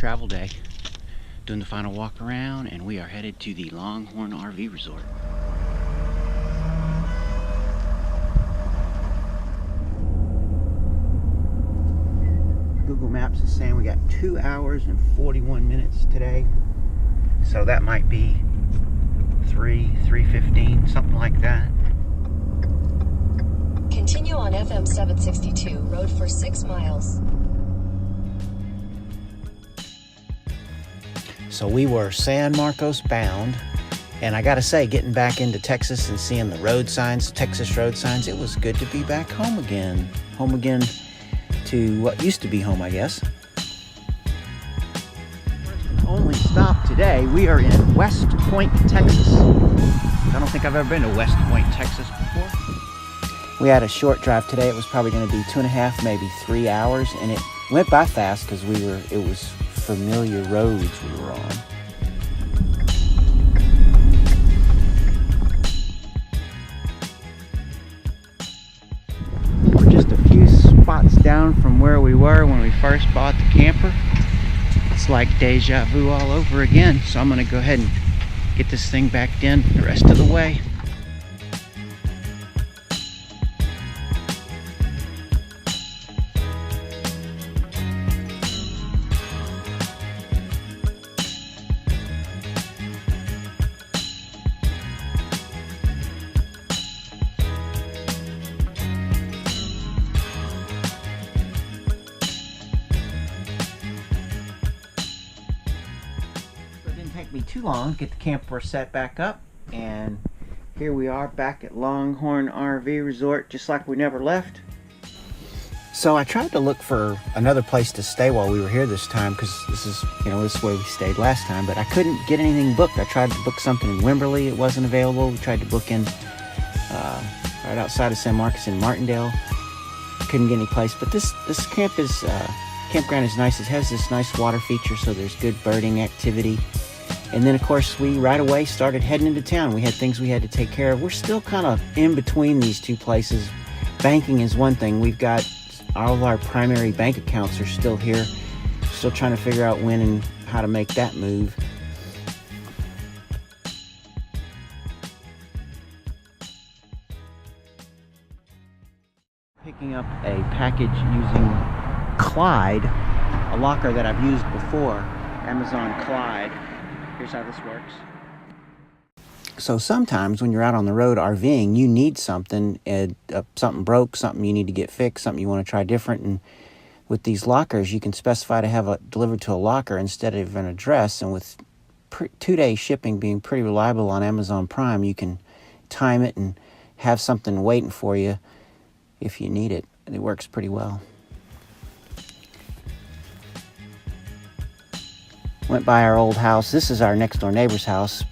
travel day. Doing the final walk around, and we are headed to the Longhorn RV Resort. Google Maps is saying we got 2 hours and 41 minutes today. So that might be 3:15, something like that. Continue on FM 762 road for 6 miles. So we were San Marcos bound, and I gotta say, getting back into Texas and seeing the road signs, Texas road signs, it was good to be back home again. Home again to what used to be home, I guess. First and only stop today, we are in West Point, Texas. I don't think I've ever been to West Point, Texas before. We had a short drive today. It was probably gonna be 2.5, maybe 3 hours, and it went by fast because it was familiar roads we were on. We're just a few spots down from where we were when we first bought the camper. It's like deja vu all over again, so I'm going to go ahead and get this thing backed in the rest of the way. Me too long to get the camper set back up, and here we are back at Longhorn RV Resort, just like we never left. So I tried to look for another place to stay while we were here this time, because this is where we stayed last time, but I couldn't get anything booked. I tried to book something in Wimberley. It wasn't available. We tried to book in right outside of San Marcos in Martindale. Couldn't get any place, but this campground is nice. It has this nice water feature, so there's good birding activity. And then, of course, we right away started heading into town. We had things we had to take care of. We're still kind of in between these two places. Banking is one thing. We've got all of our primary bank accounts are still here. Still trying to figure out when and how to make that move. Picking up a package using Clyde, a locker that I've used before, Amazon Clyde. Here's how this works. So sometimes when you're out on the road RVing, you need something, something broke, something you need to get fixed, something you want to try different. And with these lockers, you can specify to have it delivered to a locker instead of an address. And with 2-day shipping being pretty reliable on Amazon Prime, you can time it and have something waiting for you if you need it. And it works pretty well. Went by our old house. This is our next door neighbor's house.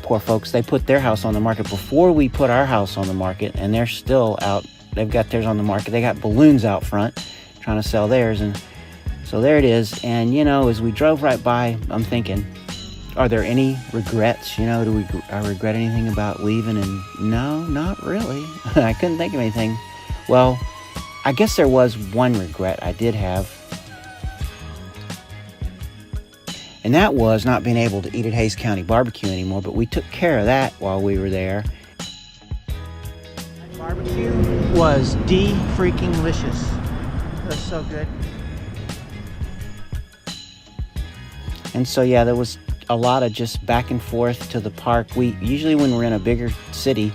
Poor folks, they put their house on the market before we put our house on the market, and they're still out. They've got theirs on the market. They got balloons out front trying to sell theirs, and so there it is. And as we drove right by, I'm thinking, are there any regrets? Do I regret anything about leaving? And no, not really. I couldn't think of anything. Well, I guess there was one regret I did have. And that was not being able to eat at Hays County Barbecue anymore, but we took care of that while we were there. Barbecue was de-freaking-licious. It was so good. And so, yeah, there was a lot of just back and forth to the park. Usually when we're in a bigger city,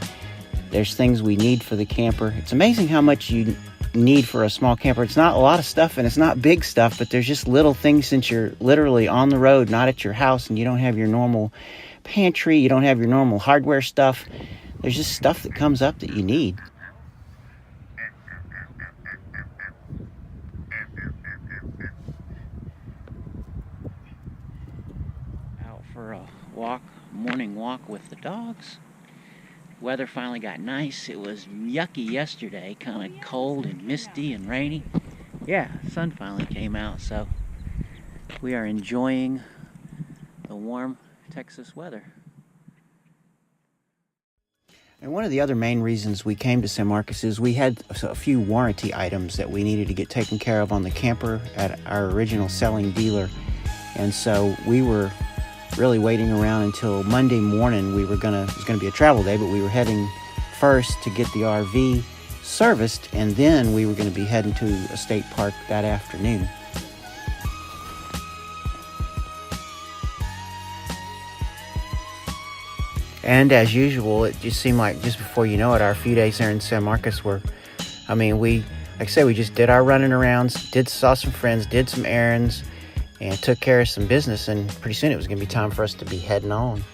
there's things we need for the camper. It's amazing how much you need for a small camper. It's not a lot of stuff, and it's not big stuff, but there's just little things since you're literally on the road, not at your house, and you don't have your normal pantry, you don't have your normal hardware stuff. There's just stuff that comes up that you need. Out for a morning walk with the dogs. Weather finally got nice. It was yucky yesterday, kind of cold and misty and rainy. Yeah, the sun finally came out, so we are enjoying the warm Texas weather. And one of the other main reasons we came to San Marcos is we had a few warranty items that we needed to get taken care of on the camper at our original selling dealer. And so we were really waiting around until Monday morning. It was gonna be a travel day, but we were heading first to get the RV serviced, and then we were gonna be heading to a state park that afternoon. And as usual, it just seemed like just before you know it, our few days there in San Marcos were, like I said, we just did our running arounds, saw some friends, did some errands, and took care of some business, and pretty soon it was going to be time for us to be heading on.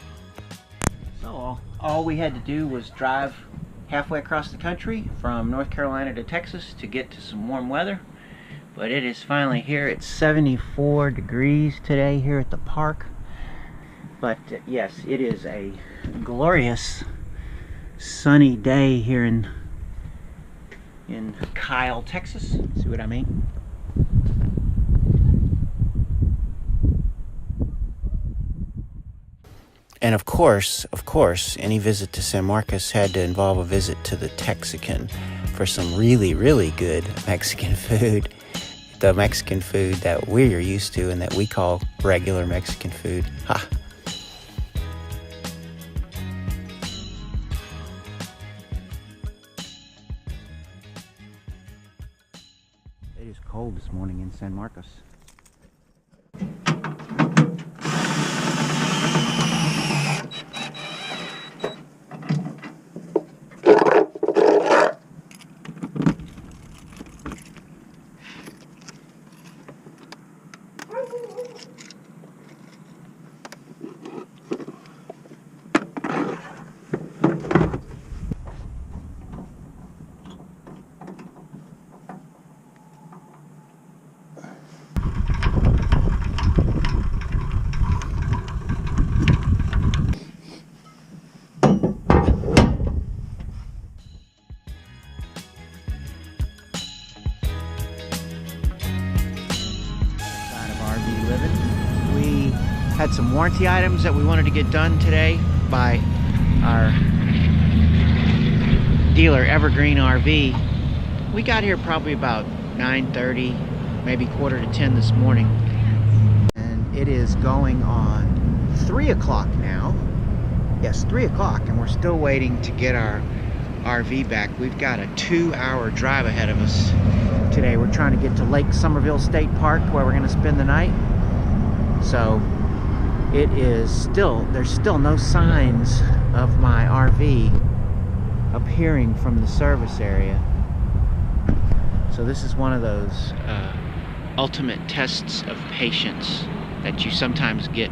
So all we had to do was drive halfway across the country from North Carolina to Texas to get to some warm weather. But it is finally here. It's 74 degrees today here at the park. But yes, it is a glorious sunny day here in Kyle, Texas. See what I mean? And of course, any visit to San Marcos had to involve a visit to the Texican for some really, really good Mexican food. The Mexican food that we're used to and that we call regular Mexican food. Ha! It is cold this morning in San Marcos. Had some warranty items that we wanted to get done today by our dealer, Evergreen RV. We got here probably about 9:30, maybe quarter to 10 this morning. And it is going on 3 o'clock now. Yes, 3 o'clock, and we're still waiting to get our RV back. We've got a 2-hour drive ahead of us today. We're trying to get to Lake Somerville State Park, where we're going to spend the night. So there's still no signs of my RV appearing from the service area. So this is one of those ultimate tests of patience that you sometimes get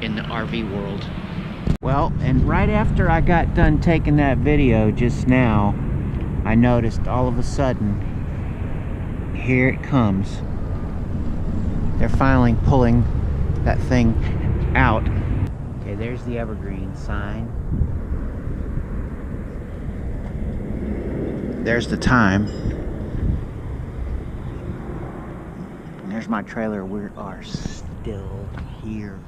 in the RV world. Well, and right after I got done taking that video just now, I noticed all of a sudden, here it comes. They're finally pulling that thing out. Okay, there's the Evergreen sign. There's the time. And there's my trailer. We are still here.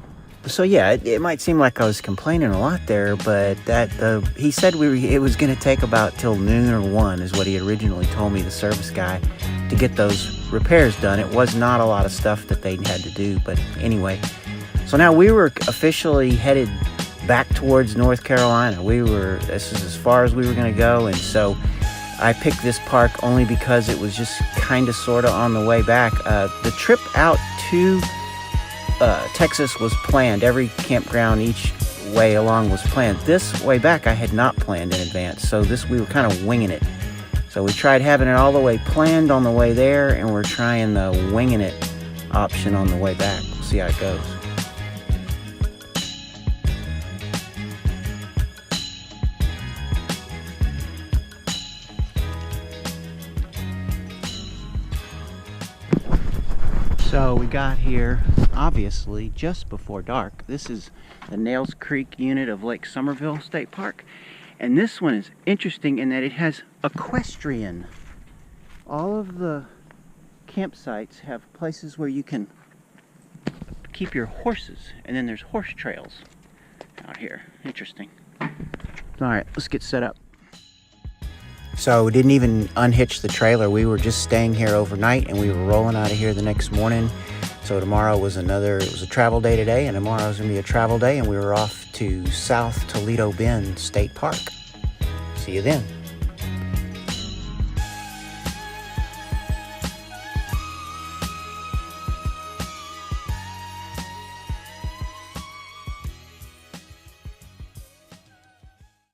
So yeah, it might seem like I was complaining a lot there, but he said it was going to take about till noon or 1 is what he originally told me, the service guy, to get those repairs done. It was not a lot of stuff that they had to do, but anyway. So now we were officially headed back towards North Carolina. This is as far as we were going to go, and so I picked this park only because it was just kind of sort of on the way back. The trip out to Texas was planned. Every campground each way along was planned. This way back I had not planned in advance, so we were kind of winging it. So we tried having it all the way planned on the way there, and we're trying the winging it option on the way back. We'll see how it goes. So we got here, obviously, just before dark. This is the Nails Creek unit of Lake Somerville State Park. And this one is interesting in that it has equestrian. All of the campsites have places where you can keep your horses. And then there's horse trails out here. Interesting. All right, let's get set up. So we didn't even unhitch the trailer. We were just staying here overnight, and we were rolling out of here the next morning. So tomorrow was it was a travel day today, and tomorrow was going to be a travel day, and we were off to South Toledo Bend State Park. See you then.